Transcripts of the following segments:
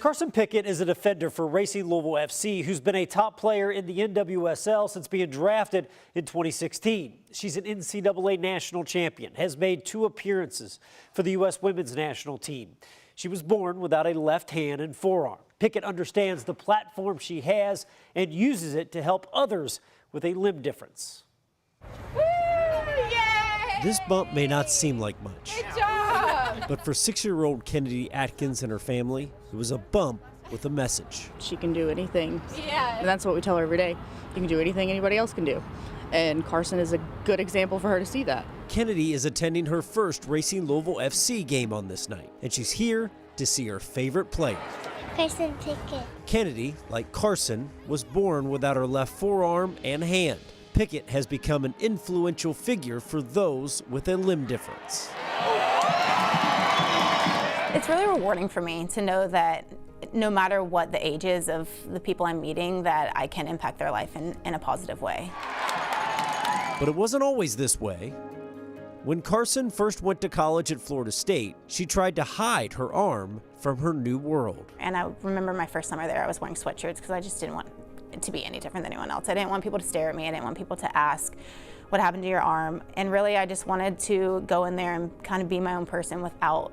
Carson Pickett is a defender for Racing Louisville FC, who's been a top player in the NWSL since being drafted in 2016. She's an NCAA national champion, has made 2 appearances for the U.S. women's national team. She was born without a left hand and forearm. Pickett understands the platform she has and uses it to help others with a limb difference. Woo, yay! This bump may not seem like much. Good job! But for 6-year-old Kennedy Atkins and her family, it was a bump with a message. She can do anything. Yeah. And that's what we tell her every day. You can do anything anybody else can do. And Carson is a good example for her to see that. Kennedy is attending her first Racing Louisville FC game on this night, and she's here to see her favorite player. Carson Pickett. Kennedy, like Carson, was born without her left forearm and hand. Pickett has become an influential figure for those with a limb difference. It's really rewarding for me to know that no matter what the ages of the people I'm meeting, that I can impact their life in a positive way. But it wasn't always this way. When Carson first went to college at Florida State, she tried to hide her arm from her new world. And I remember my first summer there, I was wearing sweatshirts because I just didn't want it to be any different than anyone else. I didn't want people to stare at me. I didn't want people to ask, what happened to your arm? And really, I just wanted to go in there and kind of be my own person without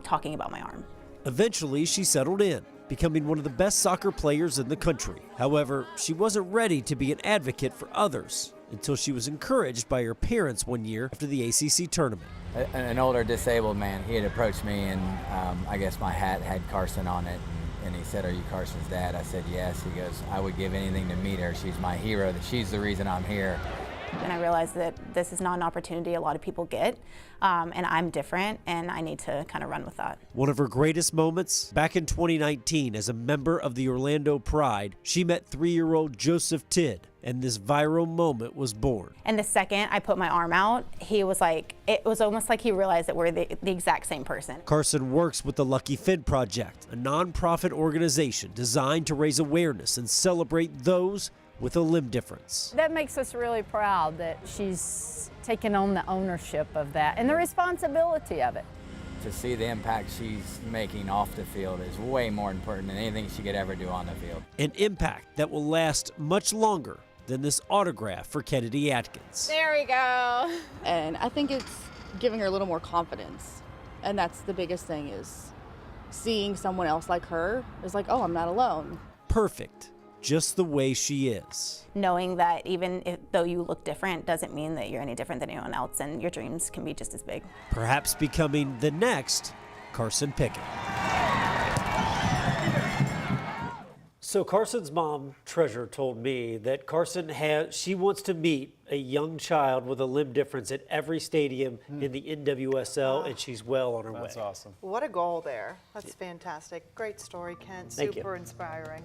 talking about my arm. Eventually, she settled in, becoming one of the best soccer players in the country. However, she wasn't ready to be an advocate for others until she was encouraged by her parents one year after the ACC tournament. An older disabled man, he had approached me, and I guess my hat had Carson on it, and he said, "Are you Carson's dad?" I said, "Yes." He goes, "I would give anything to meet her. She's my hero. She's the reason I'm here." And I realized that this is not an opportunity a lot of people get, and I'm different, and I need to kind of run with that. One of her greatest moments, back in 2019 as a member of the Orlando Pride, she met 3-year-old Joseph Tidd, and this viral moment was born. And the second I put my arm out, he was like, it was almost like he realized that we're the exact same person. Carson works with the Lucky Finn Project, a nonprofit organization designed to raise awareness and celebrate those with a limb difference. That makes us really proud that she's taken on the ownership of that and the responsibility of it. To see the impact she's making off the field is way more important than anything she could ever do on the field. An impact that will last much longer than this autograph for Kennedy Atkins. There we go. And I think it's giving her a little more confidence. And that's the biggest thing, is seeing someone else like her is like, oh, I'm not alone. Perfect, just the way she is. Knowing that though you look different doesn't mean that you're any different than anyone else, and your dreams can be just as big. Perhaps becoming the next Carson Pickett. So Carson's mom, Treasure, told me that she wants to meet a young child with a limb difference at every stadium in the NWSL, and she's well on her way. That's awesome. What a goal there. That's fantastic. Great story, Kent. Thank you. Super inspiring.